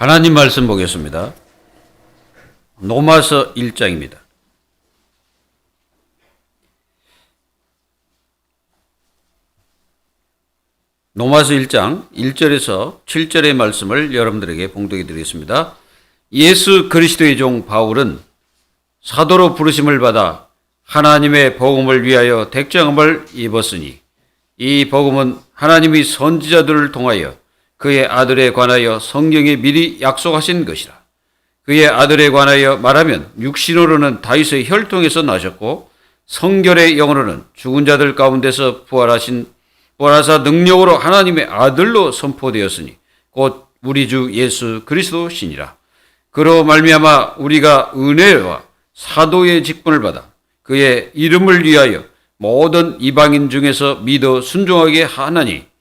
하나님 말씀 보겠습니다. 로마서 1장입니다. 로마서 1장 1절에서 7절의 말씀을 여러분들에게 봉독해 드리겠습니다. 예수 그리스도의 종 바울은 사도로 부르심을 받아 하나님의 복음을 위하여 택정함을 입었으니 이 복음은 하나님이 선지자들을 통하여 그의 아들에 관하여 성경에 미리 약속하신 것이라. 그의 아들에 관하여 말하면 육신으로는 다윗의 혈통에서 나셨고 성결의 영으로는 죽은 자들 가운데서 부활하사 능력으로 하나님의 아들로 선포되었으니 곧 우리 주 예수 그리스도시니라. 그로 말미암아 우리가 은혜와 사도의 직분을 받아 그의 이름을 위하여 모든 이방인 중에서 믿어 순종하게 하나니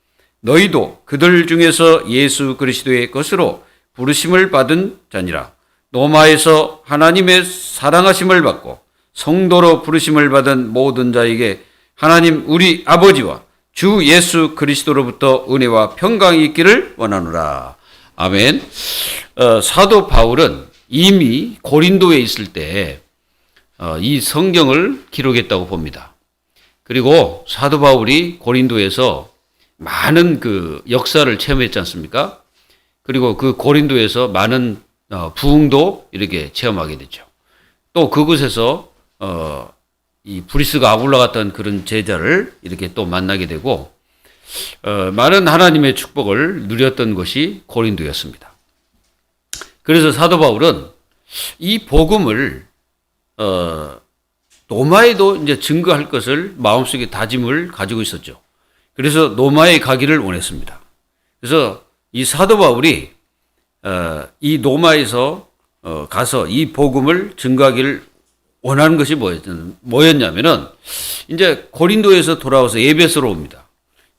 너희도 그들 중에서 예수 그리스도의 것으로 부르심을 받은 자니라. 로마에서 하나님의 사랑하심을 받고 성도로 부르심을 받은 모든 자에게 하나님 우리 아버지와 주 예수 그리스도로부터 은혜와 평강이 있기를 원하노라. 아멘. 사도 바울은 이미 고린도에 있을 때 이 성경을 기록했다고 봅니다. 그리고 사도 바울이 고린도에서 많은 그 역사를 체험했지 않습니까? 그리고 그 고린도에서 많은 부흥도 이렇게 체험하게 됐죠. 또 그곳에서 이 브리스가 아굴라 같은 그런 제자를 이렇게 또 만나게 되고 많은 하나님의 축복을 누렸던 것이 고린도였습니다. 그래서 사도 바울은 이 복음을 로마에도 이제 증거할 것을 마음속에 다짐을 가지고 있었죠. 그래서 로마에 가기를 원했습니다. 그래서 이 사도 바울이 이 로마에서 가서 이 복음을 증거하기를 원하는 것이 뭐였냐면은 이제 고린도에서 돌아와서 에베소로 옵니다.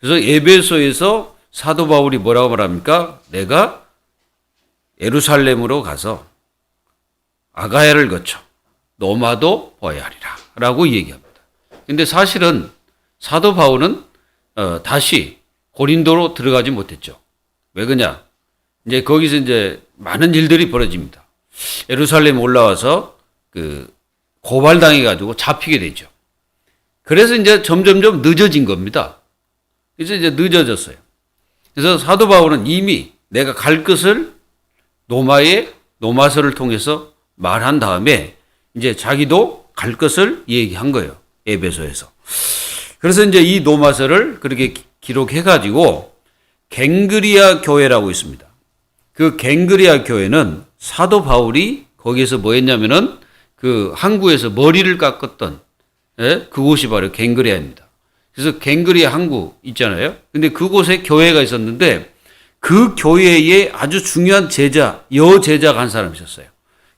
그래서 에베소에서 사도 바울이 뭐라고 말합니까? 내가 예루살렘으로 가서 아가야를 거쳐 로마도 보아야 하리라 라고 얘기합니다. 근데 사실은 사도 바울은 다시 고린도로 들어가지 못했죠. 왜 그러냐? 이제 거기서 이제 많은 일들이 벌어집니다. 예루살렘 올라와서 고발당해가지고 잡히게 되죠. 그래서 이제 점점점 늦어진 겁니다. 그래서 이제 늦어졌어요. 그래서 사도 바울은 이미 내가 갈 것을 로마서를 통해서 말한 다음에 이제 자기도 갈 것을 얘기한 거예요. 에베소에서. 그래서 이제 이 로마서를 그렇게 기록해가지고 갱그리아 교회라고 있습니다. 그 갱그리아 교회는 사도 바울이 거기에서 뭐 했냐면은 그 항구에서 머리를 깎았던 그곳이 바로 갱그리아입니다. 그래서 갱그리아 항구 있잖아요. 근데 그곳에 교회가 있었는데 그 교회에 아주 중요한 여제자가 한 사람이 있었어요.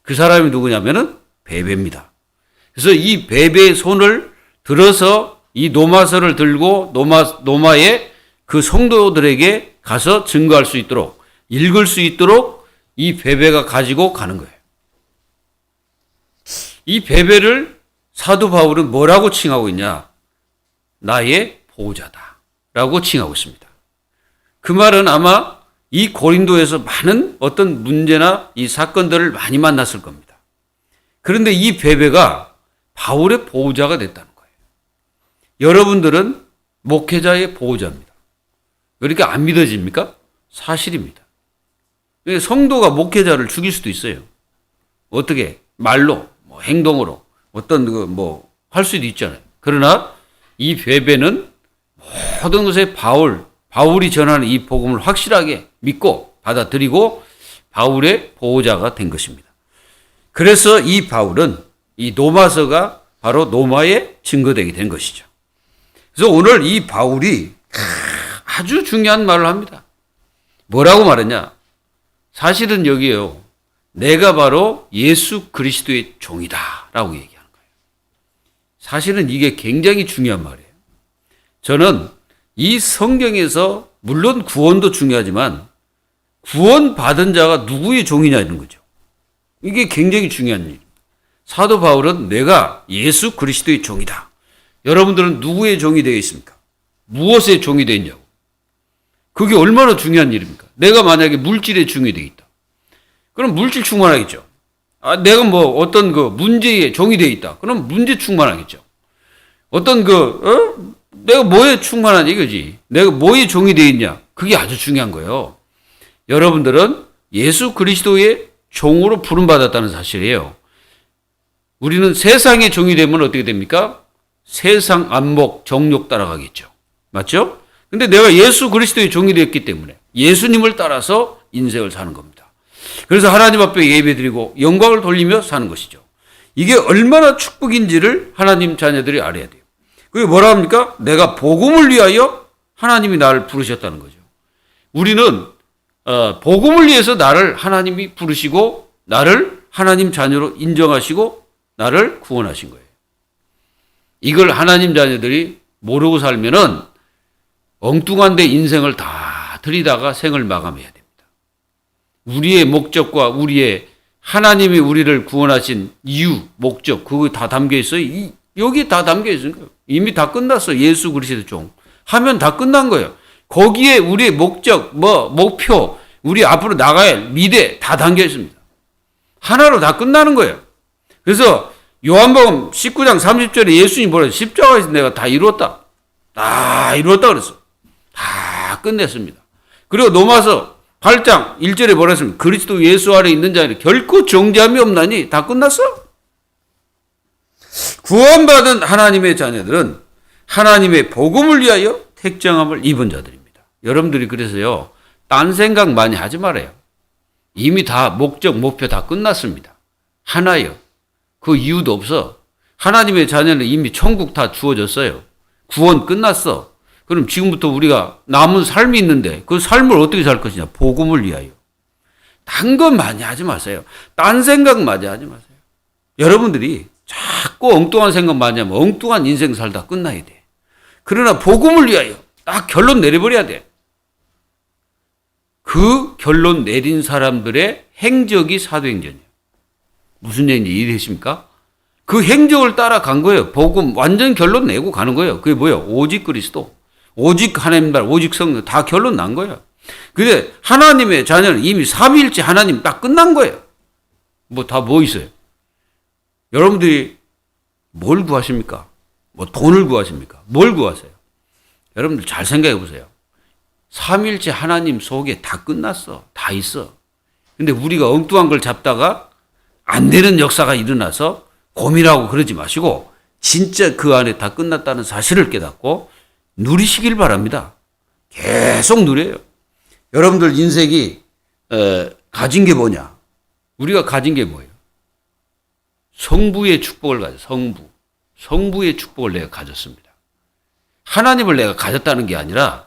그 사람이 누구냐면은 베베입니다. 그래서 이 베베의 손을 들어서 이 로마서를 들고 로마의 그 성도들에게 가서 증거할 수 있도록 읽을 수 있도록 이 베베가 가지고 가는 거예요. 이 베베를 사도 바울은 뭐라고 칭하고 있냐? 나의 보호자다 라고 칭하고 있습니다. 그 말은 아마 이 고린도에서 많은 어떤 문제나 이 사건들을 많이 만났을 겁니다. 그런데 이 베베가 바울의 보호자가 됐다는 거예요. 여러분들은 목회자의 보호자입니다. 왜 이렇게 안 믿어집니까? 사실입니다. 성도가 목회자를 죽일 수도 있어요. 어떻게? 말로, 행동으로, 할 수도 있잖아요. 그러나 이 베베는 모든 것에 바울이 전하는 이 복음을 확실하게 믿고 받아들이고 바울의 보호자가 된 것입니다. 그래서 이 바울은 이 로마서가 바로 로마에 증거되게 된 것이죠. 그래서 오늘 이 바울이 아주 중요한 말을 합니다. 뭐라고 말했냐? 사실은 여기에요. 내가 바로 예수 그리스도의 종이다 라고 얘기하는 거예요. 사실은 이게 굉장히 중요한 말이에요. 저는 이 성경에서 물론 구원도 중요하지만 구원받은 자가 누구의 종이냐 이런 거죠. 이게 굉장히 중요한 일입니다. 사도 바울은 내가 예수 그리스도의 종이다. 여러분들은 누구의 종이 되어 있습니까? 무엇의 종이 되어 있냐고. 그게 얼마나 중요한 일입니까? 내가 만약에 물질의 종이 되어 있다. 그럼 물질 충만하겠죠. 내가 뭐 어떤 그 문제에 종이 되어 있다. 그럼 문제 충만하겠죠. 어떤 내가 뭐에 충만하냐 이거지. 내가 뭐에 종이 되어 있냐. 그게 아주 중요한 거예요. 여러분들은 예수 그리스도의 종으로 부름받았다는 사실이에요. 우리는 세상의 종이 되면 어떻게 됩니까? 세상 안목, 정욕 따라가겠죠. 맞죠? 근데 내가 예수 그리스도의 종이 되었기 때문에 예수님을 따라서 인생을 사는 겁니다. 그래서 하나님 앞에 예배드리고 영광을 돌리며 사는 것이죠. 이게 얼마나 축복인지를 하나님 자녀들이 알아야 돼요. 그게 뭐라 합니까? 내가 복음을 위하여 하나님이 나를 부르셨다는 거죠. 우리는 복음을 위해서 나를 하나님이 부르시고 나를 하나님 자녀로 인정하시고 나를 구원하신 거예요. 이걸 하나님 자녀들이 모르고 살면은 엉뚱한 데 인생을 다 들이다가 생을 마감해야 됩니다. 우리의 목적과 우리의 하나님이 우리를 구원하신 이유, 목적, 그거 다 담겨 있어요. 여기 다 담겨 있으니까 이미 다 끝났어. 예수 그리스도 종 하면 다 끝난 거예요. 거기에 우리의 목적, 목표, 우리 앞으로 나가야 할 미래 다 담겨 있습니다. 하나로 다 끝나는 거예요. 그래서 요한복음 19장 30절에 예수님이 뭐래요? 십자가에서 내가 다 이루었다. 다 이루었다 그랬어. 다 끝냈습니다. 그리고 로마서 8장 1절에 뭐라 했습니까? 그리스도 예수 아래 있는 자에는 결코 정죄함이 없나니 다 끝났어. 구원받은 하나님의 자녀들은 하나님의 복음을 위하여 택정함을 입은 자들입니다. 여러분들이 그래서요, 딴 생각 많이 하지 말아요. 이미 다 목적, 목표 다 끝났습니다. 하나요. 그 이유도 없어. 하나님의 자녀는 이미 천국 다 주어졌어요. 구원 끝났어. 그럼 지금부터 우리가 남은 삶이 있는데 그 삶을 어떻게 살 것이냐? 복음을 위하여. 딴 건 많이 하지 마세요. 딴 생각 많이 하지 마세요. 여러분들이 자꾸 엉뚱한 생각 많이 하면 엉뚱한 인생 살다 끝나야 돼. 그러나 복음을 위하여 딱 결론 내려버려야 돼. 그 결론 내린 사람들의 행적이 사도행전이에요. 무슨 얘기인지 이해되십니까? 그 행적을 따라간 거예요. 복음 완전 결론 내고 가는 거예요. 그게 뭐예요? 오직 그리스도, 오직 하나님 나라, 오직 성령 다 결론 난 거예요. 근데 하나님의 자녀는 이미 삼위일체 하나님 딱 끝난 거예요. 뭐 있어요? 여러분들이 뭘 구하십니까? 돈을 구하십니까? 뭘 구하세요? 여러분들 잘 생각해 보세요. 삼위일체 하나님 속에 다 끝났어. 다 있어. 근데 우리가 엉뚱한 걸 잡다가 안 되는 역사가 일어나서 고민하고 그러지 마시고 진짜 그 안에 다 끝났다는 사실을 깨닫고 누리시길 바랍니다. 계속 누려요. 여러분들 인생이 가진 게 뭐냐? 우리가 가진 게 뭐예요? 성부의 축복을 성부의 축복을 내가 가졌습니다. 하나님을 내가 가졌다는 게 아니라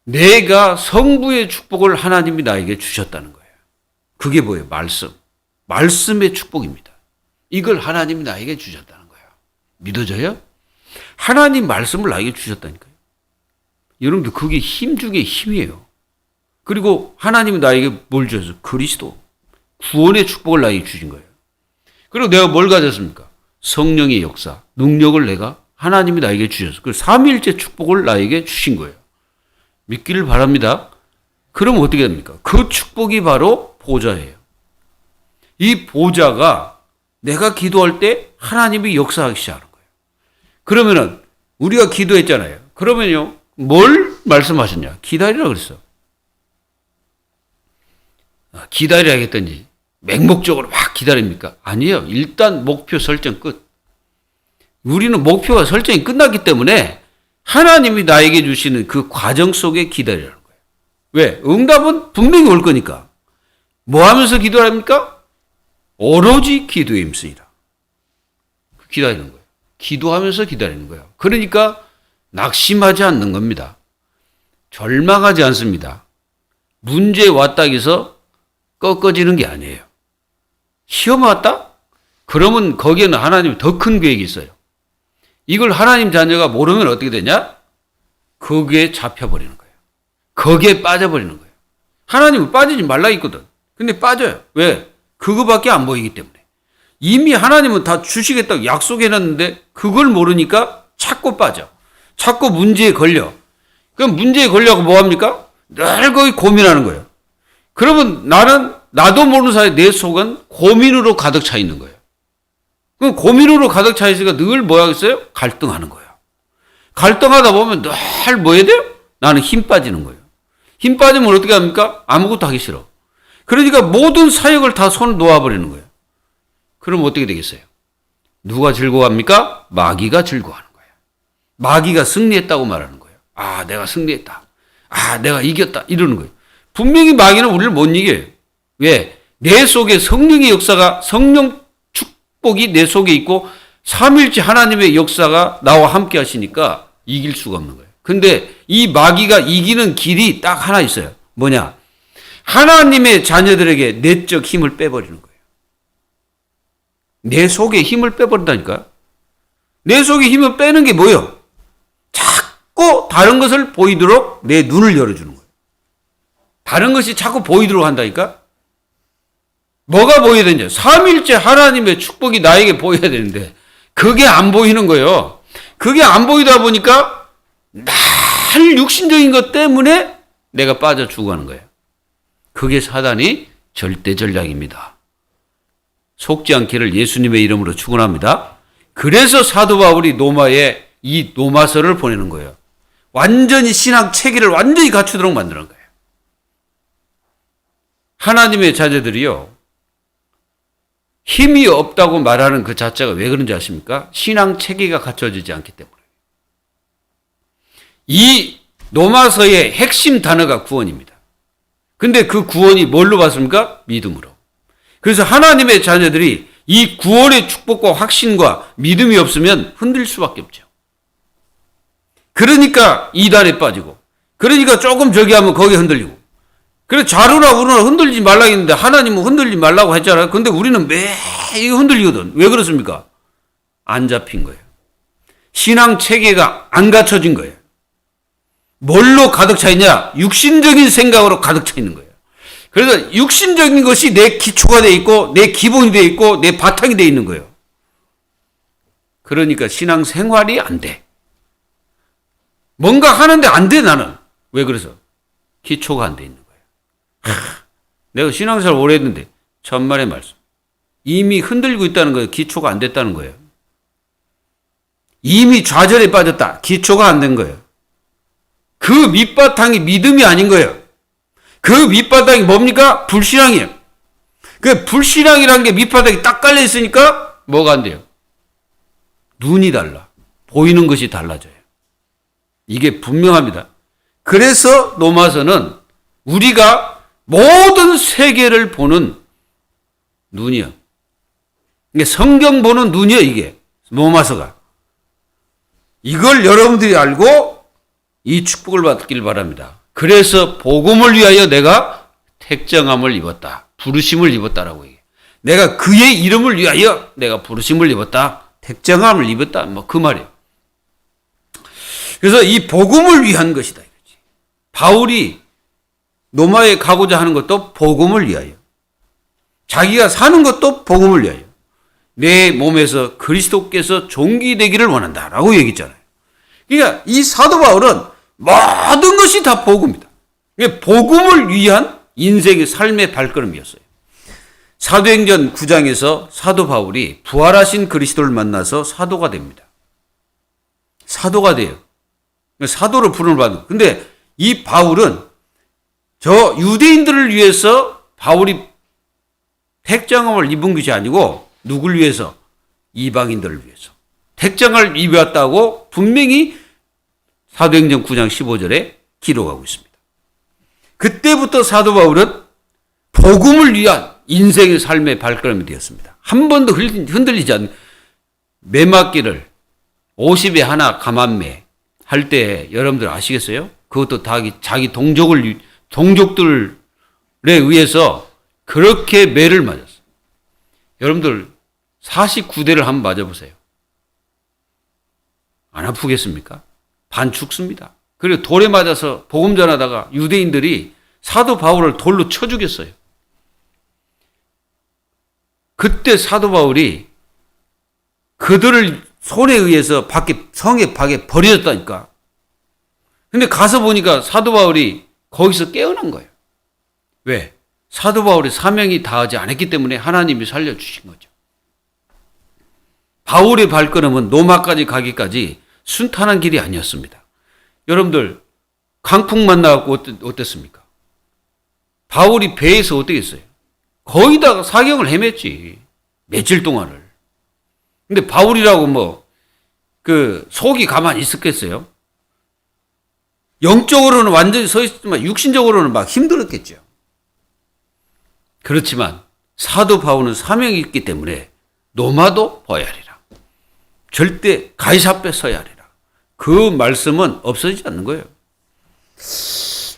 내가 성부의 축복을 하나님이 나에게 주셨다는 거예요. 그게 뭐예요? 말씀의 축복입니다. 이걸 하나님이 나에게 주셨다는 거예요. 믿어져요? 하나님 말씀을 나에게 주셨다니까요. 여러분들 그게 힘 중에 힘이에요. 그리고 하나님이 나에게 뭘 주셨어요? 그리스도. 구원의 축복을 나에게 주신 거예요. 그리고 내가 뭘 가졌습니까? 성령의 역사, 능력을 내가 하나님이 나에게 주셨어요. 그 삼위일체 축복을 나에게 주신 거예요. 믿기를 바랍니다. 그럼 어떻게 됩니까? 그 축복이 바로 보좌예요. 이 보좌가 내가 기도할 때 하나님이 역사하기 시작하는 거예요. 그러면은 우리가 기도했잖아요. 그러면요, 뭘 말씀하셨냐? 기다리라 그랬어. 기다리라 했더니 맹목적으로 막 기다립니까? 아니에요. 일단 목표 설정 끝. 우리는 목표가 설정이 끝났기 때문에 하나님이 나에게 주시는 그 과정 속에 기다리라는 거예요. 왜? 응답은 분명히 올 거니까. 뭐 하면서 기도합니까? 오로지 기도에 힘쓰이라. 기다리는 거예요. 기도하면서 기다리는 거예요. 그러니까 낙심하지 않는 겁니다. 절망하지 않습니다. 문제 왔다 해서 꺾어지는 게 아니에요. 시험 왔다? 그러면 거기에는 하나님이 더 큰 계획이 있어요. 이걸 하나님 자녀가 모르면 어떻게 되냐? 거기에 잡혀버리는 거예요. 거기에 빠져버리는 거예요. 하나님은 빠지지 말라 했거든. 근데 빠져요. 왜? 그거밖에 안 보이기 때문에. 이미 하나님은 다 주시겠다고 약속해놨는데 그걸 모르니까 자꾸 빠져. 자꾸 문제에 걸려. 그럼 문제에 걸려고 뭐 합니까? 늘 거기 고민하는 거예요. 그러면 나는 나도 모르는 사이에 내 속은 고민으로 가득 차 있는 거예요. 그럼 고민으로 가득 차 있으니까 늘 뭐 하겠어요? 갈등하는 거예요. 갈등하다 보면 늘 뭐 해야 돼요? 나는 힘 빠지는 거예요. 힘 빠지면 어떻게 합니까? 아무것도 하기 싫어. 그러니까 모든 사역을 다 손을 놓아버리는 거예요. 그럼 어떻게 되겠어요? 누가 즐거워합니까? 마귀가 즐거워하는 거예요. 마귀가 승리했다고 말하는 거예요. 아, 내가 승리했다. 아, 내가 이겼다. 이러는 거예요. 분명히 마귀는 우리를 못 이겨요. 왜? 내 속에 성령의 역사가, 성령 축복이 내 속에 있고 삼일째 하나님의 역사가 나와 함께 하시니까 이길 수가 없는 거예요. 근데 이 마귀가 이기는 길이 딱 하나 있어요. 뭐냐? 하나님의 자녀들에게 내적 힘을 빼버리는 거예요. 내 속에 힘을 빼버린다니까. 내 속에 힘을 빼는 게 뭐예요? 자꾸 다른 것을 보이도록 내 눈을 열어주는 거예요. 다른 것이 자꾸 보이도록 한다니까. 뭐가 보여야 되냐? 삼일째 하나님의 축복이 나에게 보여야 되는데 그게 안 보이는 거예요. 그게 안 보이다 보니까 날 육신적인 것 때문에 내가 빠져 죽어가는 거예요. 그게 사단이 절대 전략입니다. 속지 않기를 예수님의 이름으로 축원합니다. 그래서 사도 바울이 로마에 이 로마서를 보내는 거예요. 완전히 신학 체계를 완전히 갖추도록 만드는 거예요. 하나님의 자녀들이요, 힘이 없다고 말하는 그 자체가 왜 그런지 아십니까? 신앙 체계가 갖춰지지 않기 때문에. 이 로마서의 핵심 단어가 구원입니다. 근데 그 구원이 뭘로 받습니까? 믿음으로. 그래서 하나님의 자녀들이 이 구원의 축복과 확신과 믿음이 없으면 흔들 수밖에 없죠. 그러니까 이단에 빠지고, 그러니까 조금 저기 하면 거기에 흔들리고, 그래서 좌로나 우로나 흔들리지 말라고 했는데 하나님은 흔들리지 말라고 했잖아요. 근데 우리는 매일 흔들리거든. 왜 그렇습니까? 안 잡힌 거예요. 신앙 체계가 안 갖춰진 거예요. 뭘로 가득 차 있냐? 육신적인 생각으로 가득 차 있는 거예요. 그래서 육신적인 것이 내 기초가 돼 있고 내 기본이 돼 있고 내 바탕이 돼 있는 거예요. 그러니까 신앙 생활이 안 돼. 뭔가 하는데 안 돼, 나는. 왜 그래서? 기초가 안 돼 있는 거예요. 내가 신앙생활 오래 했는데 천만의 말씀. 이미 흔들고 있다는 거예요. 기초가 안 됐다는 거예요. 이미 좌절에 빠졌다. 기초가 안 된 거예요. 그 밑바탕이 믿음이 아닌 거예요. 그 밑바탕이 뭡니까? 불신앙이에요. 그 불신앙이라는 게 밑바탕이 딱 깔려 있으니까 뭐가 안 돼요? 눈이 달라. 보이는 것이 달라져요. 이게 분명합니다. 그래서 로마서는 우리가 모든 세계를 보는 눈이요. 이게 성경 보는 눈이요, 이게. 로마서가. 이걸 여러분들이 알고 이 축복을 받길 바랍니다. 그래서 복음을 위하여 내가 택정함을 입었다. 부르심을 입었다라고 얘기해. 내가 그의 이름을 위하여 내가 부르심을 입었다. 택정함을 입었다. 뭐 그 말이에요. 그래서 이 복음을 위한 것이다, 이거지. 바울이 로마에 가고자 하는 것도 복음을 위하여. 자기가 사는 것도 복음을 위하여. 내 몸에서 그리스도께서 존귀되기를 원한다라고 얘기했잖아요. 그러니까 이 사도 바울은 모든 것이 다 복음이다. 복음을 위한 인생의 삶의 발걸음이었어요. 사도행전 9장에서 사도 바울이 부활하신 그리스도를 만나서 사도가 됩니다. 사도가 돼요. 사도로 부름을 받는. 근데 이 바울은 저 유대인들을 위해서 바울이 택정함을 입은 것이 아니고 누굴 위해서? 이방인들을 위해서. 택정을 입었다고 분명히 사도행전 9장 15절에 기록하고 있습니다. 그때부터 사도 바울은 복음을 위한 인생의 삶의 발걸음이 되었습니다. 한 번도 흔들리지 않는 매맞기를 50에 하나 감안매 할 때 여러분들 아시겠어요? 그것도 다 자기 동족들에 의해서 그렇게 매를 맞았어요. 여러분들 49대를 한번 맞아보세요. 안 아프겠습니까? 반 죽습니다. 그리고 돌에 맞아서 복음 전하다가 유대인들이 사도 바울을 돌로 쳐 죽였어요. 그때 사도 바울이 그들을 손에 의해서 성에 밖에 버려졌다니까. 근데 가서 보니까 사도 바울이 거기서 깨어난 거예요. 왜? 사도 바울의 사명이 다하지 않았기 때문에 하나님이 살려주신 거죠. 바울의 발걸음은 로마까지 가기까지 순탄한 길이 아니었습니다. 여러분들 강풍 만나고 어땠습니까? 바울이 배에서 어떻게 했어요? 거의 다 사경을 헤맸지. 며칠 동안을. 근데 바울이라고 속이 가만히 있었겠어요? 영적으로는 완전히 서 있지만 육신적으로는 막 힘들었겠죠. 그렇지만 사도 바울은 사명이 있기 때문에 로마도 보아야 하리라. 절대 가이사 앞에 서야 하리라. 그 말씀은 없어지지 않는 거예요.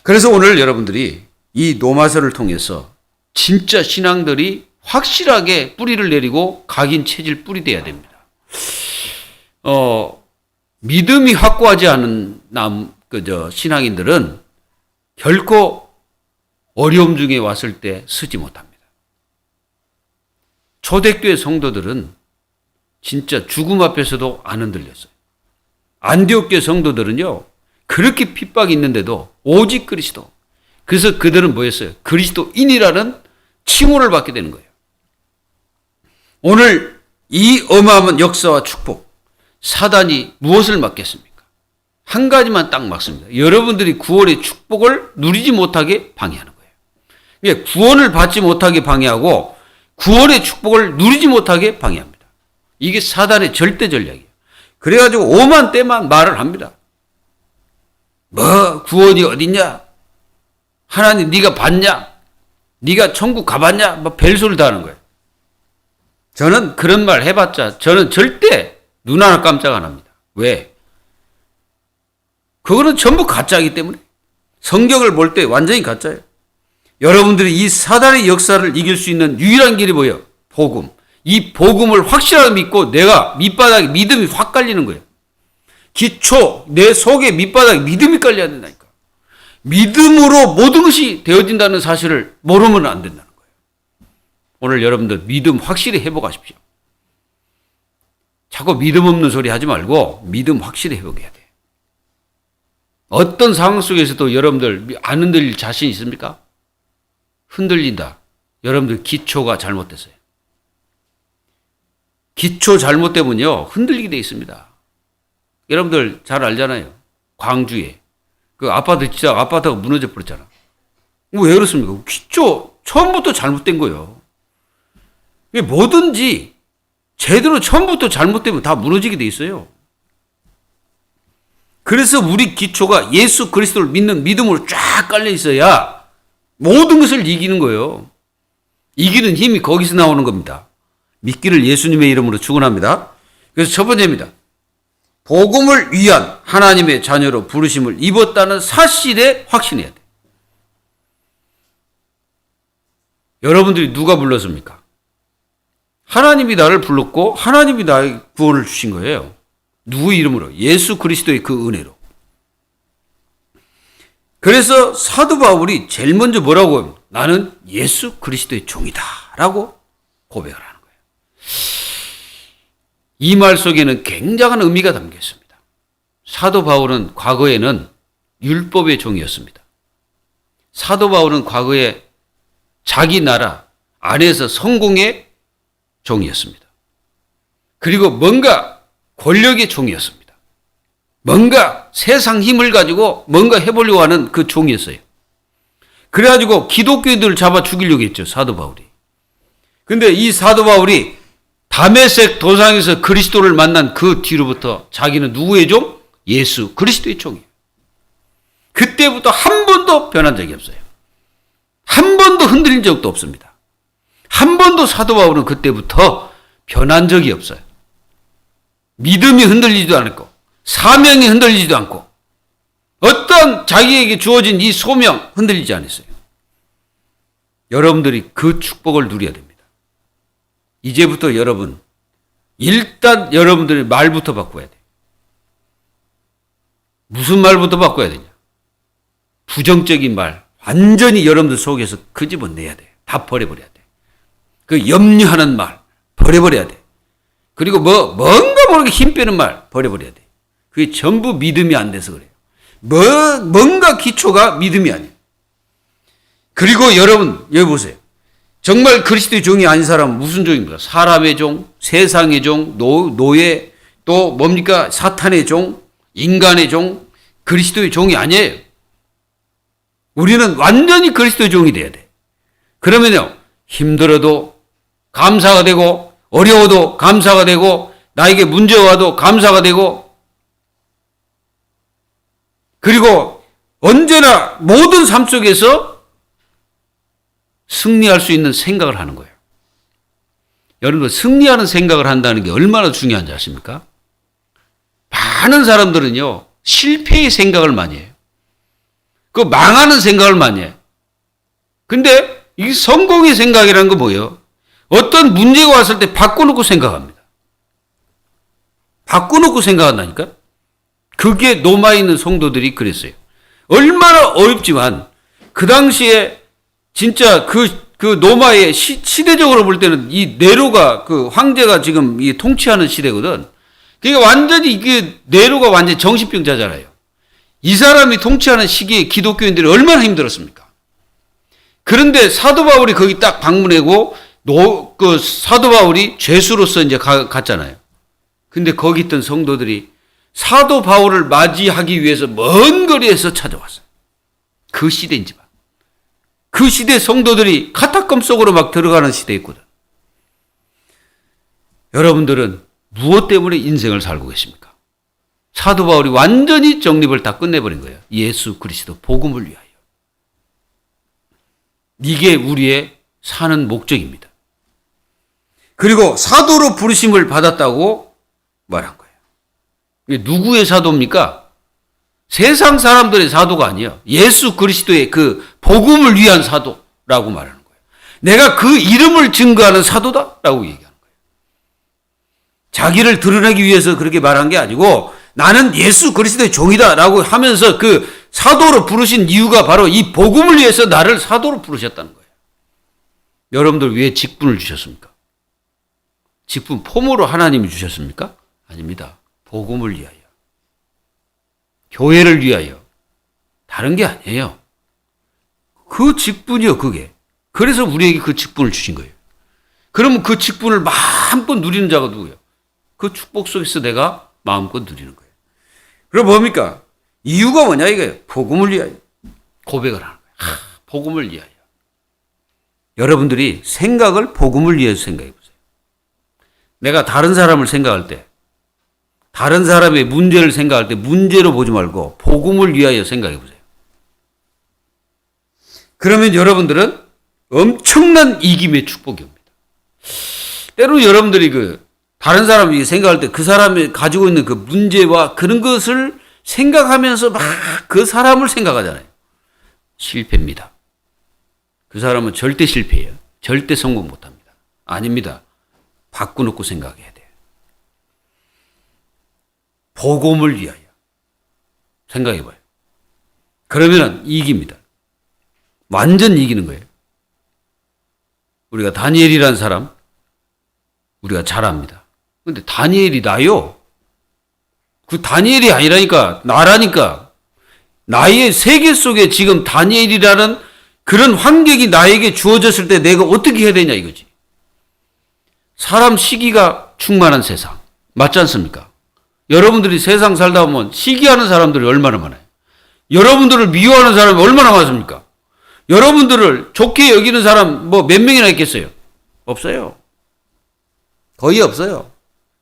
그래서 오늘 여러분들이 이 로마서를 통해서 진짜 신앙들이 확실하게 뿌리를 내리고 각인 체질 뿌리 돼야 됩니다. 믿음이 확고하지 않은 신앙인들은 결코 어려움 중에 왔을 때 서지 못합니다. 초대교회 성도들은 진짜 죽음 앞에서도 안 흔들렸어요. 안디옥교회 성도들은요, 그렇게 핍박이 있는데도 오직 그리스도. 그래서 그들은 뭐였어요? 그리스도인이라는 칭호를 받게 되는 거예요. 오늘 이 어마어마한 역사와 축복, 사단이 무엇을 막겠습니까? 한 가지만 딱 막습니다. 여러분들이 구원의 축복을 누리지 못하게 방해하는 거예요. 그러니까 구원을 받지 못하게 방해하고 구원의 축복을 누리지 못하게 방해합니다. 이게 사단의 절대 전략이에요. 그래가지고 오만 때만 말을 합니다. 구원이 어딨냐? 하나님 네가 봤냐? 네가 천국 가봤냐? 별소리를 다 하는 거예요. 저는 그런 말 해봤자 저는 절대 눈 하나 깜짝 안 합니다. 왜? 그거는 전부 가짜이기 때문에. 성경을 볼 때 완전히 가짜예요. 여러분들이 이 사단의 역사를 이길 수 있는 유일한 길이 뭐예요? 복음. 이 복음을 확실하게 믿고 내가 밑바닥에 믿음이 확 깔리는 거예요. 기초, 내 속에 밑바닥에 믿음이 깔려야 된다니까. 믿음으로 모든 것이 되어진다는 사실을 모르면 안 된다는 거예요. 오늘 여러분들 믿음 확실히 회복하십시오. 자꾸 믿음 없는 소리 하지 말고 믿음 확실히 회복해야 돼. 어떤 상황 속에서도 여러분들 안 흔들릴 자신 있습니까? 흔들린다. 여러분들 기초가 잘못됐어요. 기초 잘못되면요 흔들리게 돼 있습니다. 여러분들 잘 알잖아요. 광주에 그 아파트가 무너져 버렸잖아. 왜 그렇습니까? 기초 처음부터 잘못된 거예요. 뭐든지 제대로 처음부터 잘못되면 다 무너지게 돼 있어요. 그래서 우리 기초가 예수 그리스도를 믿는 믿음으로 쫙 깔려 있어야 모든 것을 이기는 거예요. 이기는 힘이 거기서 나오는 겁니다. 믿기를 예수님의 이름으로 축원합니다. 그래서 첫 번째입니다. 복음을 위한 하나님의 자녀로 부르심을 입었다는 사실에 확신해야 돼. 여러분들이 누가 불렀습니까? 하나님이 나를 불렀고 하나님이 나의 구원을 주신 거예요. 누구 이름으로? 예수 그리스도의 그 은혜로. 그래서 사도 바울이 제일 먼저 뭐라고 합니까? 나는 예수 그리스도의 종이다 라고 고백을 하는 거예요. 이 말 속에는 굉장한 의미가 담겨 있습니다. 사도 바울은 과거에는 율법의 종이었습니다. 사도 바울은 과거에 자기 나라 안에서 성공의 종이었습니다. 그리고 뭔가 권력의 종이었습니다. 뭔가 세상 힘을 가지고 뭔가 해보려고 하는 그 종이었어요. 그래가지고 기독교인들을 잡아 죽이려고 했죠, 사도 바울이. 근데 이 사도 바울이 다메섹 도상에서 그리스도를 만난 그 뒤로부터 자기는 누구의 종? 예수 그리스도의 종이에요. 그때부터 한 번도 변한 적이 없어요. 한 번도 흔들린 적도 없습니다. 한 번도 사도 바울은 그때부터 변한 적이 없어요. 믿음이 흔들리지도 않고 사명이 흔들리지도 않고 어떤 자기에게 주어진 이 소명 흔들리지 않았어요. 여러분들이 그 축복을 누려야 됩니다. 이제부터 여러분 일단 여러분들의 말부터 바꿔야 돼. 무슨 말부터 바꿔야 되냐? 부정적인 말 완전히 여러분들 속에서 끄집어내야 돼. 다 버려버려야 돼. 그 염려하는 말 버려버려야 돼. 그리고 뭔가 모르게 힘 빼는 말 버려버려야 돼. 그게 전부 믿음이 안 돼서 그래요. 뭔가 기초가 믿음이 아니에요. 그리고 여러분, 여기 보세요. 정말 그리스도의 종이 아닌 사람은 무슨 종입니까? 사람의 종, 세상의 종, 노예, 또 뭡니까? 사탄의 종, 인간의 종, 그리스도의 종이 아니에요. 우리는 완전히 그리스도의 종이 돼야 돼. 그러면요, 힘들어도 감사가 되고, 어려워도 감사가 되고, 나에게 문제가 와도 감사가 되고, 그리고 언제나 모든 삶 속에서 승리할 수 있는 생각을 하는 거예요. 여러분, 승리하는 생각을 한다는 게 얼마나 중요한지 아십니까? 많은 사람들은요, 실패의 생각을 많이 해요. 그 망하는 생각을 많이 해요. 근데 이 성공의 생각이라는 건 뭐예요? 어떤 문제가 왔을 때 바꿔놓고 생각합니다. 바꿔놓고 생각한다니까? 그게 로마에 있는 성도들이 그랬어요. 얼마나 어렵지만 그 당시에 진짜 그 로마의 시대적으로 볼 때는 이 네로가 그 황제가 지금 이 통치하는 시대거든. 그러니까 완전히 이게 네로가 완전히 정신병자잖아요. 이 사람이 통치하는 시기에 기독교인들이 얼마나 힘들었습니까? 그런데 사도 바울이 거기 딱 방문하고 그 사도 바울이 죄수로서 이제 갔잖아요. 근데 거기 있던 성도들이 사도 바울을 맞이하기 위해서 먼 거리에서 찾아왔어요. 그 시대인지만. 그 시대 성도들이 카타콤 속으로 막 들어가는 시대였거든. 여러분들은 무엇 때문에 인생을 살고 계십니까? 사도 바울이 완전히 정립을 다 끝내버린 거예요. 예수 그리스도 복음을 위하여. 이게 우리의 사는 목적입니다. 그리고 사도로 부르심을 받았다고 말한 거예요. 이게 누구의 사도입니까? 세상 사람들의 사도가 아니에요. 예수 그리스도의 그 복음을 위한 사도라고 말하는 거예요. 내가 그 이름을 증거하는 사도다라고 얘기하는 거예요. 자기를 드러내기 위해서 그렇게 말한 게 아니고 나는 예수 그리스도의 종이다라고 하면서 그 사도로 부르신 이유가 바로 이 복음을 위해서 나를 사도로 부르셨다는 거예요. 여러분들 왜 직분을 주셨습니까? 직분 폼으로 하나님이 주셨습니까? 아닙니다. 복음을 위하여. 교회를 위하여. 다른 게 아니에요. 그 직분이요, 그게. 그래서 우리에게 그 직분을 주신 거예요. 그러면 그 직분을 마음껏 누리는 자가 누구예요? 그 축복 속에서 내가 마음껏 누리는 거예요. 그럼 뭡니까? 이유가 뭐냐 이거예요. 복음을 위하여. 고백을 하는 거예요. 복음을 위하여. 여러분들이 생각을 복음을 위해서 생각해 보세요. 내가 다른 사람을 생각할 때, 다른 사람의 문제를 생각할 때 문제로 보지 말고 복음을 위하여 생각해 보세요. 그러면 여러분들은 엄청난 이김의 축복이 옵니다. 때로 여러분들이 다른 사람이 생각할 때 그 사람이 가지고 있는 그 문제와 그런 것을 생각하면서 막 그 사람을 생각하잖아요. 실패입니다. 그 사람은 절대 실패해요. 절대 성공 못합니다. 아닙니다. 바꿔놓고 생각해야 돼요. 복음을 위하여 생각해봐요. 그러면 이깁니다. 완전 이기는 거예요. 우리가 다니엘이라는 사람 우리가 잘 압니다. 근데 다니엘이 나요. 그 다니엘이 아니라니까 나라니까. 나의 세계 속에 지금 다니엘이라는 그런 환경이 나에게 주어졌을 때 내가 어떻게 해야 되냐 이거지. 사람 시기가 충만한 세상. 맞지 않습니까? 여러분들이 세상 살다 보면 시기하는 사람들이 얼마나 많아요. 여러분들을 미워하는 사람이 얼마나 많습니까? 여러분들을 좋게 여기는 사람 몇 명이나 있겠어요? 없어요. 거의 없어요.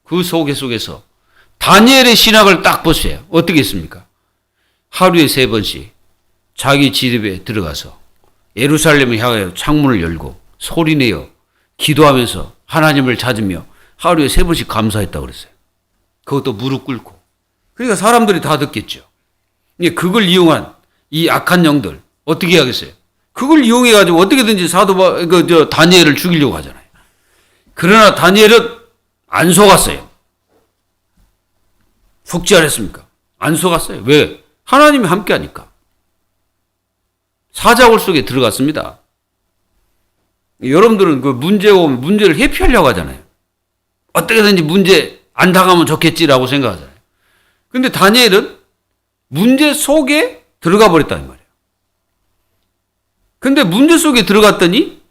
그 속에서 다니엘의 신학을 딱 보세요. 어떻게 했습니까? 하루에 3번씩 자기 집에 들어가서 예루살렘을 향하여 창문을 열고 소리내어 기도하면서 하나님을 찾으며 하루에 3번씩 감사했다고 그랬어요. 그것도 무릎 꿇고. 그러니까 사람들이 다 듣겠죠. 그걸 이용한 이 악한 영들 어떻게 하겠어요? 그걸 이용해가지고 어떻게든지 다니엘을 죽이려고 하잖아요. 그러나 다니엘은 안 속았어요. 속지 않았습니까? 안 속았어요. 왜? 하나님이 함께 하니까. 사자굴 속에 들어갔습니다. 여러분들은 그 문제가 오면 문제를 회피하려고 하잖아요. 어떻게든지 문제 안 당하면 좋겠지라고 생각하잖아요. 근데 다니엘은 문제 속에 들어가 버렸다는 말이에요. 근데 문제 속에 들어갔더니,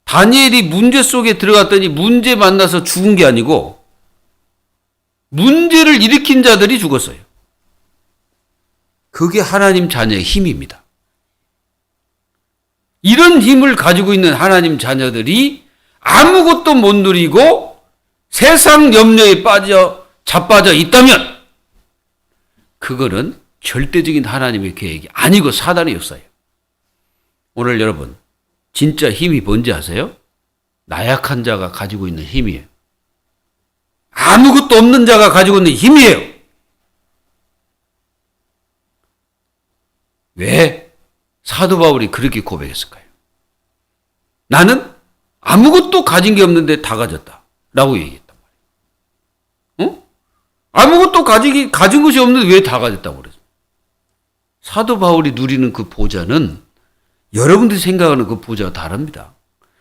다니엘이 문제 속에 들어갔더니 문제 만나서 죽은 게 아니고 문제를 일으킨 자들이 죽었어요. 그게 하나님 자녀의 힘입니다. 이런 힘을 가지고 있는 하나님 자녀들이 아무것도 못 누리고 세상 염려에 자빠져 있다면 그거는 절대적인 하나님의 계획이 아니고 사단의 역사예요. 오늘 여러분, 진짜 힘이 뭔지 아세요? 나약한 자가 가지고 있는 힘이에요. 아무것도 없는 자가 가지고 있는 힘이에요. 왜 사도 바울이 그렇게 고백했을까요? 나는 아무것도 가진 게 없는데 다 가졌다 라고 얘기했단 말이에요. 어? 아무것도 가진 것이 없는데 왜 다 가졌다고 그랬어요? 사도 바울이 누리는 그 보좌는 여러분들이 생각하는 그 보좌가 다릅니다.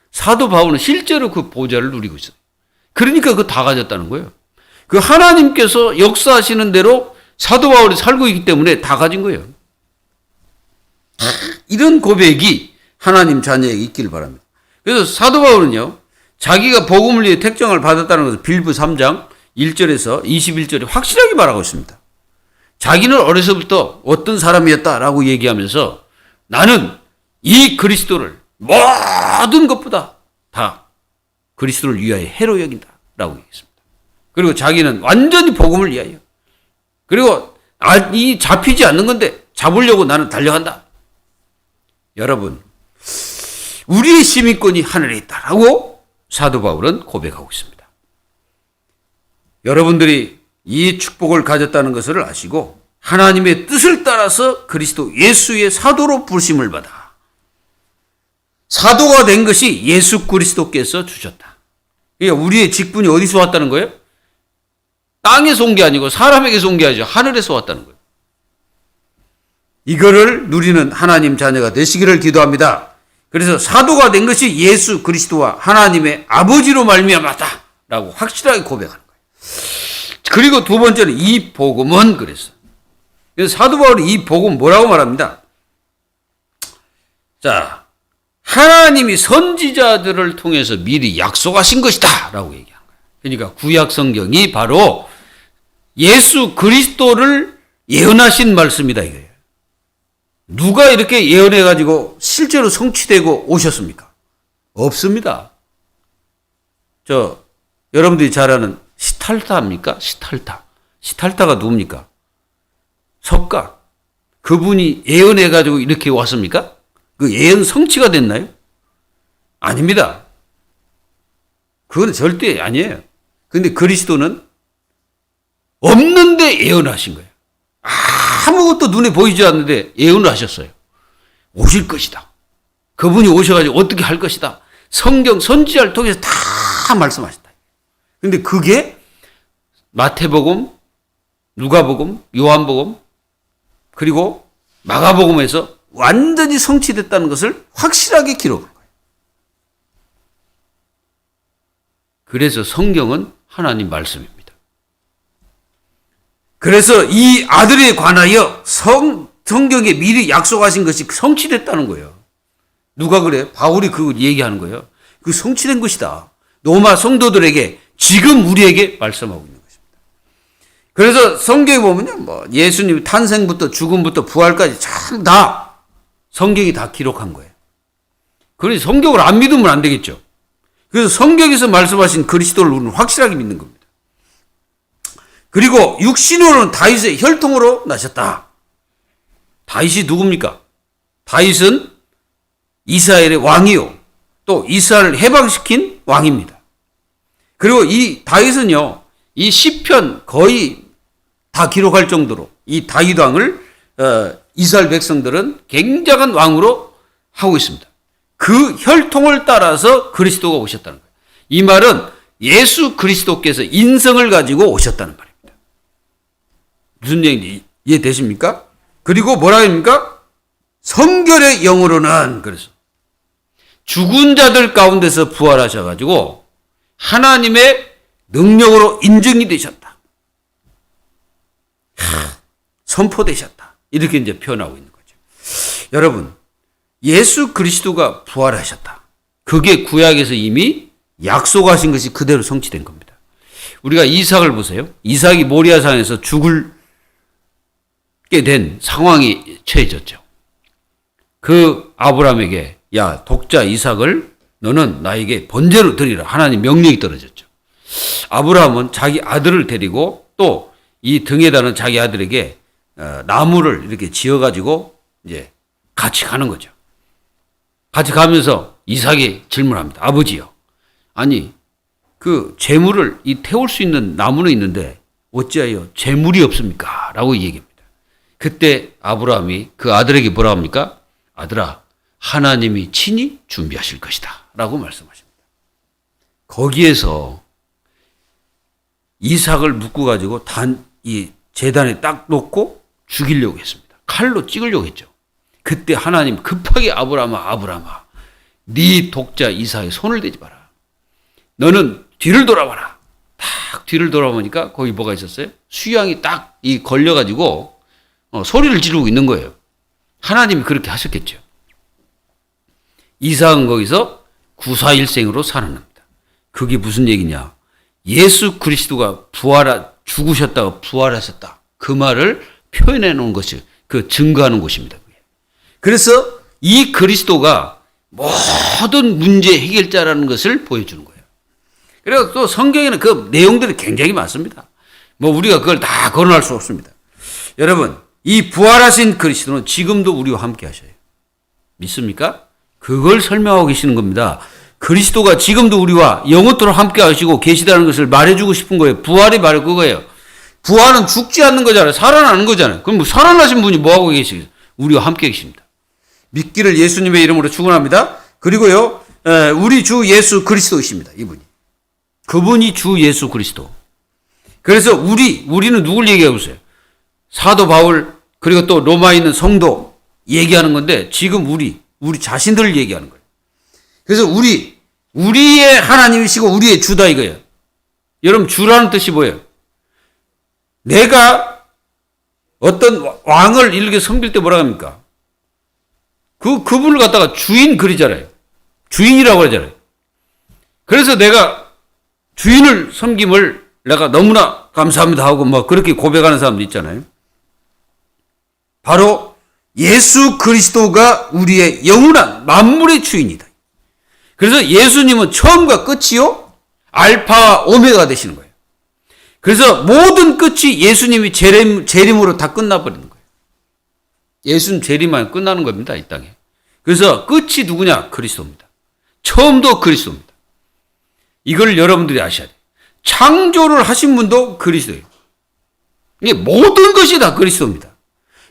사도 바울은 실제로 그 보좌를 누리고 있어요. 그러니까 그거 다 가졌다는 거예요. 그 하나님께서 역사하시는 대로 사도 바울이 살고 있기 때문에 다 가진 거예요. 이런 고백이 하나님 자녀에게 있기를 바랍니다. 그래서 사도 바울은요, 자기가 복음을 위해 택정을 받았다는 것을 빌립보 3장 1절에서 21절에 확실하게 말하고 있습니다. 자기는 어려서부터 어떤 사람이었다라고 얘기하면서 나는 이 그리스도를 모든 것보다 다 그리스도를 위하여 해로 여긴다라고 얘기했습니다. 그리고 자기는 완전히 복음을 위하여, 그리고 이 잡히지 않는 건데 잡으려고 나는 달려간다. 여러분, 우리의 시민권이 하늘에 있다라고 사도 바울은 고백하고 있습니다. 여러분들이 이 축복을 가졌다는 것을 아시고 하나님의 뜻을 따라서 그리스도 예수의 사도로 부르심을 받아 사도가 된 것이 예수 그리스도께서 주셨다. 그러니까 우리의 직분이 어디서 왔다는 거예요? 땅에서 온 게 아니고 사람에게서 온 게 아니죠. 하늘에서 왔다는 거예요. 이거를 누리는 하나님 자녀가 되시기를 기도합니다. 그래서 사도가 된 것이 예수 그리스도와 하나님의 아버지로 말미암았다라고 확실하게 고백하는 거예요. 그리고 두 번째는 이 복음은 그랬어요. 그래서 사도 바울이 이 복음 뭐라고 말합니다. 자, 하나님이 선지자들을 통해서 미리 약속하신 것이다 라고 얘기한 거예요. 그러니까 구약 성경이 바로 예수 그리스도를 예언하신 말씀이다 이거예요. 누가 이렇게 예언해가지고 실제로 성취되고 오셨습니까? 없습니다. 여러분들이 잘 아는 시탈타입니까? 시탈타가 누굽니까? 석가. 그분이 예언해가지고 이렇게 왔습니까? 그 예언 성취가 됐나요? 아닙니다. 그건 절대 아니에요. 근데 그리스도는 없는데 예언하신 거예요. 아무것도 눈에 보이지 않는데 예언을 하셨어요. 오실 것이다. 그분이 오셔가지고 어떻게 할 것이다. 성경 선지자를 통해서 다 말씀하셨다. 근데 그게 마태복음, 누가복음, 요한복음, 그리고 마가복음에서 완전히 성취됐다는 것을 확실하게 기록한 거예요. 그래서 성경은 하나님 말씀입니다. 그래서 이 아들에 관하여 성경에 미리 약속하신 것이 성취됐다는 거예요. 누가 그래? 바울이 그걸 얘기하는 거예요. 그 성취된 것이다. 로마 성도들에게 지금 우리에게 말씀하고 있는 것입니다. 그래서 성경에 보면요, 예수님 탄생부터 죽음부터 부활까지 참 다 성경이 다 기록한 거예요. 그래서 성경을 안 믿으면 안 되겠죠. 그래서 성경에서 말씀하신 그리스도를 우리는 확실하게 믿는 겁니다. 그리고 육신으로는 다윗의 혈통으로 나셨다. 다윗이 누굽니까? 다윗은 이스라엘의 왕이요, 또 이스라엘을 해방시킨 왕입니다. 그리고 이 다윗은요, 이 시편 거의 다 기록할 정도로 이 다윗 왕을 이스라엘 백성들은 굉장한 왕으로 하고 있습니다. 그 혈통을 따라서 그리스도가 오셨다는 거예요. 이 말은 예수 그리스도께서 인성을 가지고 오셨다는 말입니다. 무슨 얘기인지 이해되십니까? 그리고 뭐라 합니까? 성결의 영으로는, 그래서 죽은 자들 가운데서 부활하셔가지고 하나님의 능력으로 인정이 되셨다. 선포되셨다. 이렇게 이제 표현하고 있는 거죠. 여러분, 예수 그리스도가 부활하셨다. 그게 구약에서 이미 약속하신 것이 그대로 성취된 겁니다. 우리가 이삭을 보세요. 이삭이 모리아산에서 죽게 된 상황이 처해졌죠. 그 아브라함에게 야 독자 이삭을 너는 나에게 번제로 드리라. 하나님 명령이 떨어졌죠. 아브라함은 자기 아들을 데리고 또 이 등에다는 자기 아들에게 나무를 이렇게 지어가지고 이제 같이 가는 거죠. 같이 가면서 이삭이 질문합니다. 아버지요. 아니 그 재물을 태울 수 있는 나무는 있는데 어찌하여 재물이 없습니까? 라고 얘기합니다. 그때 아브라함이 그 아들에게 뭐라 합니까? 아들아, 하나님이 친히 준비하실 것이다. 라고 말씀하십니다. 거기에서 이삭을 묶어가지고 이 제단에 딱 놓고 죽이려고 했습니다. 칼로 찍으려고 했죠. 그때 하나님 급하게 아브라함아, 네 독자 이삭의 손을 대지 마라. 너는 뒤를 돌아봐라. 딱 뒤를 돌아보니까 거기 뭐가 있었어요? 수양이 딱 걸려가지고 소리를 지르고 있는 거예요. 하나님이 그렇게 하셨겠죠. 이삭은 거기서 구사일생으로 살아납니다. 그게 무슨 얘기냐? 예수 그리스도가 죽으셨다가 부활하셨다. 그 말을 표현해 놓은 것이 증거하는 곳입니다. 그래서 이 그리스도가 모든 문제 해결자라는 것을 보여주는 거예요. 그리고 또 성경에는 그 내용들이 굉장히 많습니다. 우리가 그걸 다 거론할 수 없습니다. 여러분, 이 부활하신 그리스도는 지금도 우리와 함께 하셔요. 믿습니까? 그걸 설명하고 계시는 겁니다. 그리스도가 지금도 우리와 영원토록 함께 하시고 계시다는 것을 말해주고 싶은 거예요. 부활이 바로 그거예요. 부활은 죽지 않는 거잖아요. 살아나는 거잖아요. 그럼 살아나신 분이 뭐하고 계시겠어요? 우리와 함께 계십니다. 믿기를 예수님의 이름으로 축원합니다. 그리고요, 우리 주 예수 그리스도이십니다. 이분이. 그분이 주 예수 그리스도. 그래서 우리는 누굴 얘기하고 있어요? 사도 바울, 그리고 또 로마에 있는 성도 얘기하는 건데, 지금 우리 자신들을 얘기하는 거예요. 그래서 우리의 하나님이시고 우리의 주다 이거예요. 여러분, 주라는 뜻이 뭐예요? 내가 어떤 왕을 이렇게 섬길 때 뭐라 합니까? 그분을 갖다가 주인 그리잖아요. 주인이라고 그러잖아요. 그래서 내가 주인을 섬김을 내가 너무나 감사합니다 하고 그렇게 고백하는 사람도 있잖아요. 바로 예수 그리스도가 우리의 영원한 만물의 주인이다. 그래서 예수님은 처음과 끝이요, 알파와 오메가 되시는 거예요. 그래서 모든 끝이 예수님이 재림으로 다 끝나버리는 거예요. 예수님 재림하면 끝나는 겁니다, 이 땅에. 그래서 끝이 누구냐? 그리스도입니다. 처음도 그리스도입니다. 이걸 여러분들이 아셔야 돼요. 창조를 하신 분도 그리스도예요. 이게 모든 것이 다 그리스도입니다.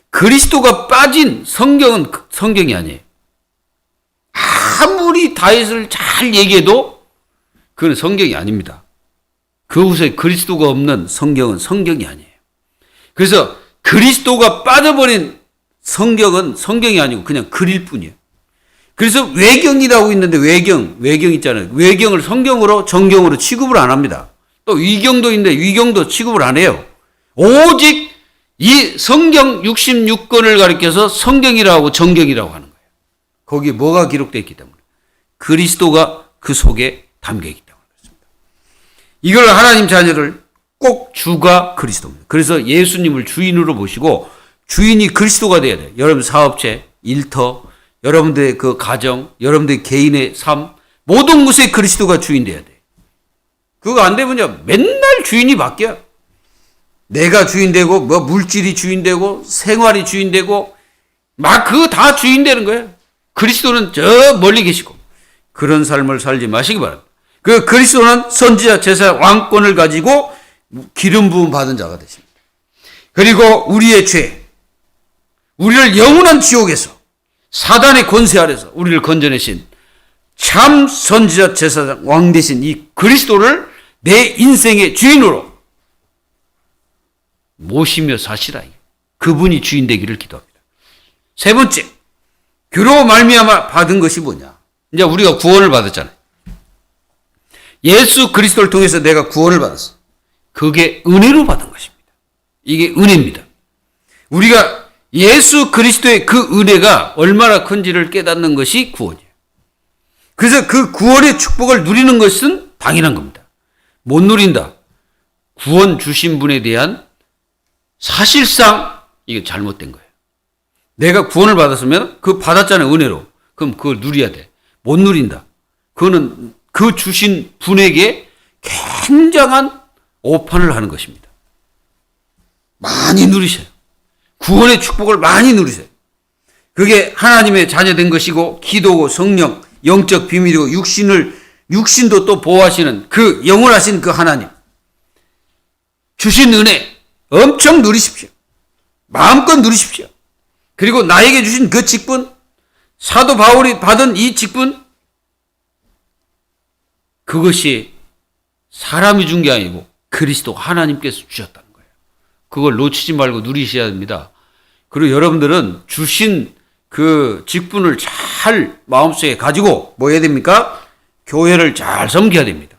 그리스도가 빠진 성경은 성경이 아니에요. 아무리 다윗을 잘 얘기해도 그건 성경이 아닙니다. 그곳에 그리스도가 없는 성경은 성경이 아니에요. 그래서 그리스도가 빠져버린 성경은 성경이 아니고 그냥 글일 뿐이에요. 그래서 외경이라고 있는데 외경 있잖아요. 외경을 성경으로 정경으로 취급을 안 합니다. 또 위경도 있는데 위경도 취급을 안 해요. 오직 이 성경 66권을 가리켜서 성경이라고 정경이라고 하는 거예요. 거기에 뭐가 기록되어 있기 때문에 그리스도가 그 속에 담겨 있기 때문에 그렇습니다. 이걸 하나님 자녀를 꼭 주가 그리스도입니다. 그래서 예수님을 주인으로 모시고 주인이 그리스도가 돼야 돼요. 여러분 사업체, 일터, 여러분들의 그 가정, 여러분들의 개인의 삶, 모든 것에 그리스도가 주인 돼야 돼요. 그거 안 되면요, 맨날 주인이 바뀌어요. 내가 주인 되고, 물질이 주인 되고, 생활이 주인 되고, 그거 다 주인 되는 거예요. 그리스도는 저 멀리 계시고, 그런 삶을 살지 마시기 바랍니다. 그 그리스도는 선지자, 제사, 왕권을 가지고 기름 부음 받은 자가 되십니다. 그리고 우리의 죄, 우리를 영원한 지옥에서 사단의 권세 아래서 우리를 건져내신 참 선지자, 제사장, 왕 되신 이 그리스도를 내 인생의 주인으로 모시며 사시라. 그분이 주인 되기를 기도합니다. 세 번째, 그로 말미암아 받은 것이 뭐냐? 이제 우리가 구원을 받았잖아요. 예수 그리스도를 통해서 내가 구원을 받았어. 그게 은혜로 받은 것입니다. 이게 은혜입니다. 우리가 예수 그리스도의 그 은혜가 얼마나 큰지를 깨닫는 것이 구원이에요. 그래서 그 구원의 축복을 누리는 것은 당연한 겁니다. 못 누린다. 구원 주신 분에 대한 사실상 이게 잘못된 거예요. 내가 구원을 받았으면 그 받았잖아요, 은혜로. 그럼 그걸 누려야 돼. 못 누린다. 그거는 그 주신 분에게 굉장한 오판을 하는 것입니다. 많이 누리세요. 구원의 축복을 많이 누리세요. 그게 하나님의 자녀된 것이고 기도고 성령, 영적 비밀이고 육신도 또 보호하시는 그 영원하신 그 하나님. 주신 은혜 엄청 누리십시오. 마음껏 누리십시오. 그리고 나에게 주신 그 직분, 사도 바울이 받은 이 직분, 그것이 사람이 준 게 아니고 그리스도 하나님께서 주셨다는 거예요. 그걸 놓치지 말고 누리셔야 됩니다. 그리고 여러분들은 주신 그 직분을 잘 마음속에 가지고 뭐 해야 됩니까? 교회를 잘 섬겨야 됩니다.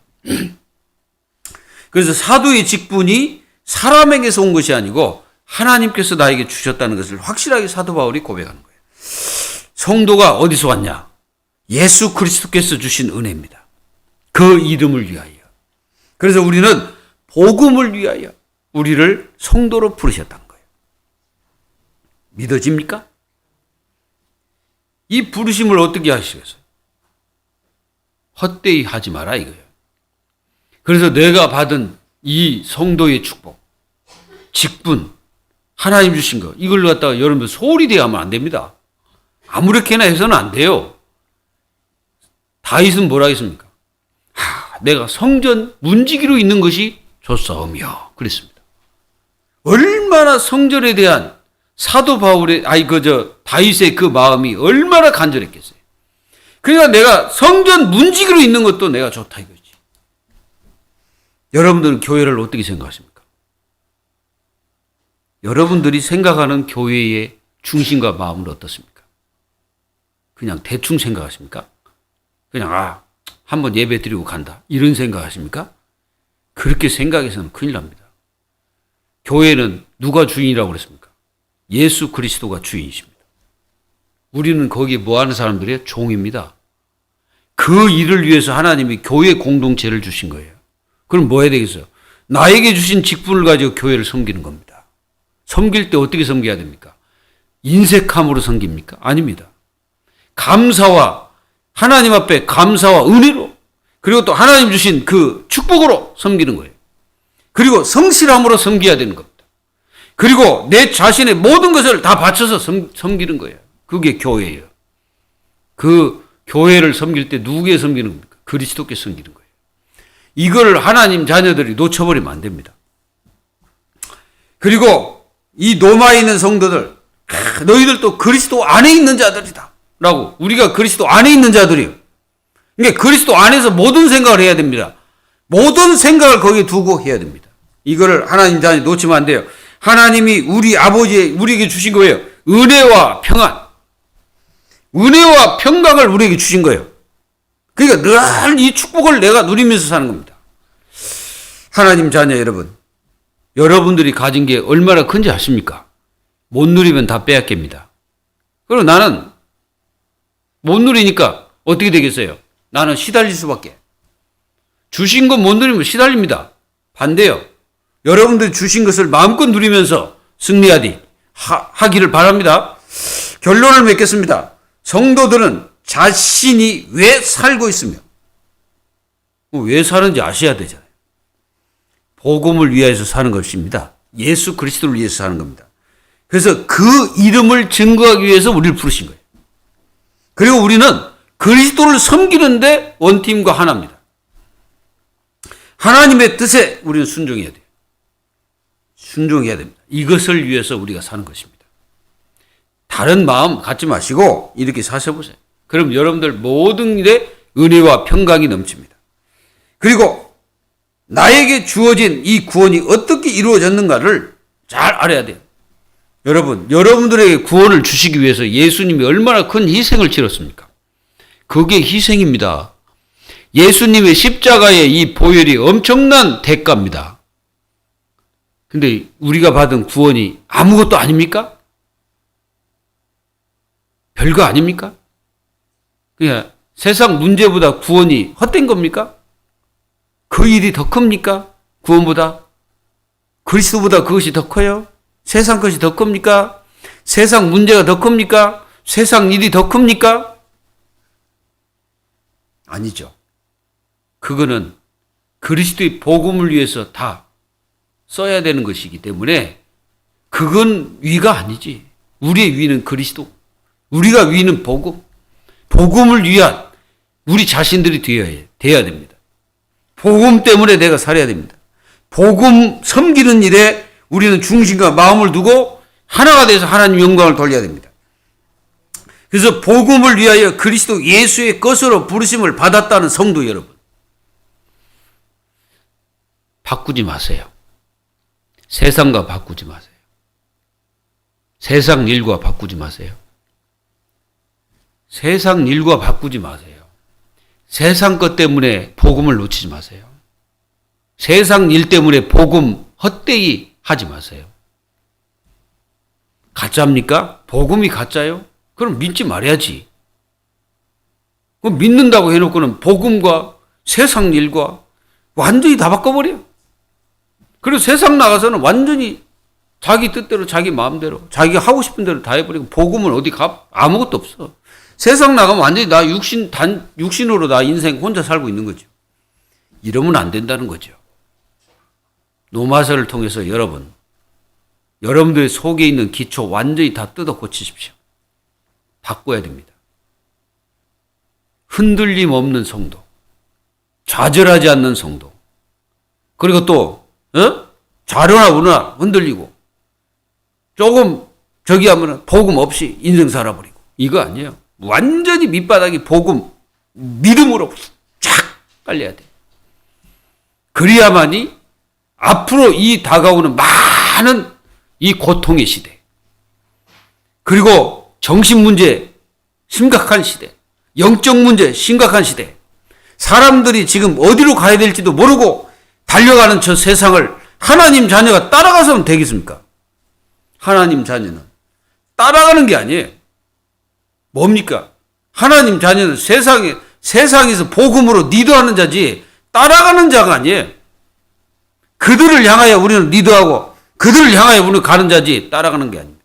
그래서 사도의 직분이 사람에게서 온 것이 아니고 하나님께서 나에게 주셨다는 것을 확실하게 사도 바울이 고백하는 거예요. 성도가 어디서 왔냐? 예수 그리스도께서 주신 은혜입니다. 그 이름을 위하여. 그래서 우리는 복음을 위하여 우리를 성도로 부르셨다는 거예요. 믿어집니까? 이 부르심을 어떻게 하시겠어요? 헛되이 하지 마라 이거예요. 그래서 내가 받은 이 성도의 축복, 직분, 하나님 주신 거, 이걸 갖다가 여러분들 소홀히 대하면 안 됩니다. 아무렇게나 해서는 안 돼요. 다윗은 뭐라 했습니까? 내가 성전 문지기로 있는 것이 좋사오며 그랬습니다. 얼마나 성전에 대한 사도 바울의 다윗의 그 마음이 얼마나 간절했겠어요. 그러니까 내가 성전 문지기로 있는 것도 내가 좋다 이거지. 여러분들은 교회를 어떻게 생각하십니까? 여러분들이 생각하는 교회의 중심과 마음은 어떻습니까? 그냥 대충 생각하십니까? 그냥 한번 예배 드리고 간다 이런 생각하십니까? 그렇게 생각해서는 큰일 납니다. 교회는 누가 주인이라고 그랬습니까? 예수 그리스도가 주인이십니다. 우리는 거기에 뭐 하는 사람들이에요? 종입니다. 그 일을 위해서 하나님이 교회 공동체를 주신 거예요. 그럼 뭐 해야 되겠어요? 나에게 주신 직분을 가지고 교회를 섬기는 겁니다. 섬길 때 어떻게 섬겨야 됩니까? 인색함으로 섬깁니까? 아닙니다. 감사와 하나님 앞에 감사와 은혜로, 그리고 또 하나님 주신 그 축복으로 섬기는 거예요. 그리고 성실함으로 섬겨야 되는 겁니다. 그리고 내 자신의 모든 것을 다 바쳐서 섬기는 거예요. 그게 교회예요. 그 교회를 섬길 때 누구에 섬기는 겁니까? 그리스도께 섬기는 거예요. 이걸 하나님 자녀들이 놓쳐버리면 안 됩니다. 그리고 이 로마에 있는 성도들, 너희들도 그리스도 안에 있는 자들이다 라고, 우리가 그리스도 안에 있는 자들이에요. 그러니까 그리스도 안에서 모든 생각을 해야 됩니다. 모든 생각을 거기에 두고 해야 됩니다. 이거를 하나님 자녀 놓치면 안 돼요. 하나님이 우리 아버지 우리에게 주신 거예요. 은혜와 평안. 은혜와 평강을 우리에게 주신 거예요. 그러니까 늘 이 축복을 내가 누리면서 사는 겁니다. 하나님 자녀 여러분, 여러분들이 가진 게 얼마나 큰지 아십니까? 못 누리면 다 빼앗깁니다. 그리고 나는 못 누리니까 어떻게 되겠어요? 나는 시달릴 수밖에. 주신 것 못 누리면 시달립니다. 반대요. 여러분들이 주신 것을 마음껏 누리면서 하기를 바랍니다. 결론을 맺겠습니다. 성도들은 자신이 왜 살고 있으며 왜 사는지 아셔야 되잖아요. 복음을 위해서 사는 것입니다. 예수 그리스도를 위해서 사는 겁니다. 그래서 그 이름을 증거하기 위해서 우리를 부르신 거예요. 그리고 우리는 그리스도를 섬기는데 원팀과 하나입니다. 하나님의 뜻에 우리는 순종해야 돼요. 순종해야 됩니다. 이것을 위해서 우리가 사는 것입니다. 다른 마음 갖지 마시고 이렇게 사셔보세요. 그럼 여러분들 모든 일에 은혜와 평강이 넘칩니다. 그리고 나에게 주어진 이 구원이 어떻게 이루어졌는가를 잘 알아야 돼요. 여러분들에게 구원을 주시기 위해서 예수님이 얼마나 큰 희생을 치렀습니까? 그게 희생입니다. 예수님의 십자가의 이 보혈이 엄청난 대가입니다. 근데 우리가 받은 구원이 아무것도 아닙니까? 별거 아닙니까? 그냥 세상 문제보다 구원이 헛된 겁니까? 그 일이 더 큽니까? 구원보다? 그리스도보다 그것이 더 커요? 세상 것이 더 큽니까? 세상 문제가 더 큽니까? 세상 일이 더 큽니까? 아니죠. 그거는 그리스도의 복음을 위해서 다 써야 되는 것이기 때문에 그건 위가 아니지. 우리의 위는 그리스도. 우리가 위는 복음. 복음을 위한 우리 자신들이 되어야 됩니다. 복음 때문에 내가 살아야 됩니다. 복음 섬기는 일에 우리는 중심과 마음을 두고 하나가 돼서 하나님 영광을 돌려야 됩니다. 그래서 복음을 위하여 그리스도 예수의 것으로 부르심을 받았다는 성도 여러분. 바꾸지 마세요. 세상과 바꾸지 마세요. 세상 일과 바꾸지 마세요. 세상 일과 바꾸지 마세요. 세상 것 때문에 복음을 놓치지 마세요. 세상 일 때문에 복음 헛되이 하지 마세요. 가짜입니까? 복음이 가짜요? 그럼 믿지 말아야지. 그럼 믿는다고 해놓고는 복음과 세상 일과 완전히 다 바꿔버려. 그리고 세상 나가서는 완전히 자기 뜻대로 자기 마음대로 자기가 하고 싶은 대로 다 해버리고 복음은 어디 가? 아무것도 없어. 세상 나가면 완전히 나 육신으로 나 인생 혼자 살고 있는 거죠. 이러면 안 된다는 거죠. 노마서를 통해서 여러분들의 속에 있는 기초 완전히 다 뜯어 고치십시오. 바꿔야 됩니다. 흔들림 없는 성도, 좌절하지 않는 성도, 그리고 또 좌로나 우로나 흔들리고 조금 저기 하면 복음 없이 인생 살아버리고 이거 아니에요. 완전히 밑바닥이 복음, 믿음으로 쫙 깔려야 돼. 그래야만이 앞으로 이 다가오는 많은 이 고통의 시대, 그리고 정신 문제 심각한 시대, 영적 문제 심각한 시대, 사람들이 지금 어디로 가야 될지도 모르고 달려가는 저 세상을 하나님 자녀가 따라가서는 되겠습니까? 하나님 자녀는 따라가는 게 아니에요. 뭡니까? 하나님 자녀는 세상에서 복음으로 리더하는 자지 따라가는 자가 아니에요. 그들을 향하여 우리는 리더하고 그들을 향하여 우리는 가는 자지 따라가는 게 아닙니다.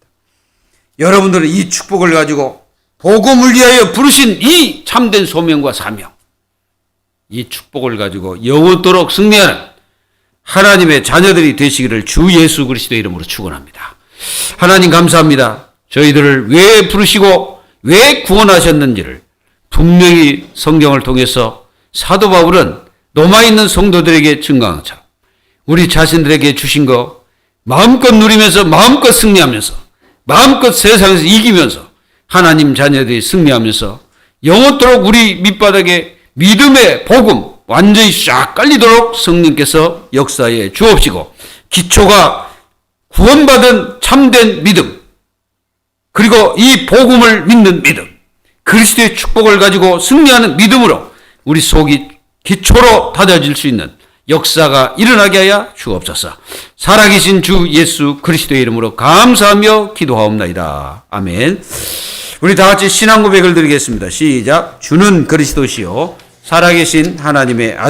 여러분들은 이 축복을 가지고 복음을 위하여 부르신 이 참된 소명과 사명, 이 축복을 가지고 영원토록 승리하는 하나님의 자녀들이 되시기를 주 예수 그리스도의 이름으로 축원합니다. 하나님 감사합니다. 저희들을 왜 부르시고 왜 구원하셨는지를 분명히 성경을 통해서 사도 바울은 로마에 있는 성도들에게 증거한 것처럼 우리 자신들에게 주신 거 마음껏 누리면서 마음껏 승리하면서 마음껏 세상에서 이기면서 하나님 자녀들이 승리하면서 영원토록 우리 밑바닥에 믿음의 복음 완전히 쫙 깔리도록 성령께서 역사에 주옵시고 기초가 구원받은 참된 믿음, 그리고 이 복음을 믿는 믿음, 그리스도의 축복을 가지고 승리하는 믿음으로 우리 속이 기초로 다져질 수 있는 역사가 일어나게 하여 주옵소서. 살아계신 주 예수 그리스도의 이름으로 감사하며 기도하옵나이다. 아멘. 우리 다 같이 신앙 고백을 드리겠습니다. 시작. 주는 그리스도시요 살아계신 하나님의 아들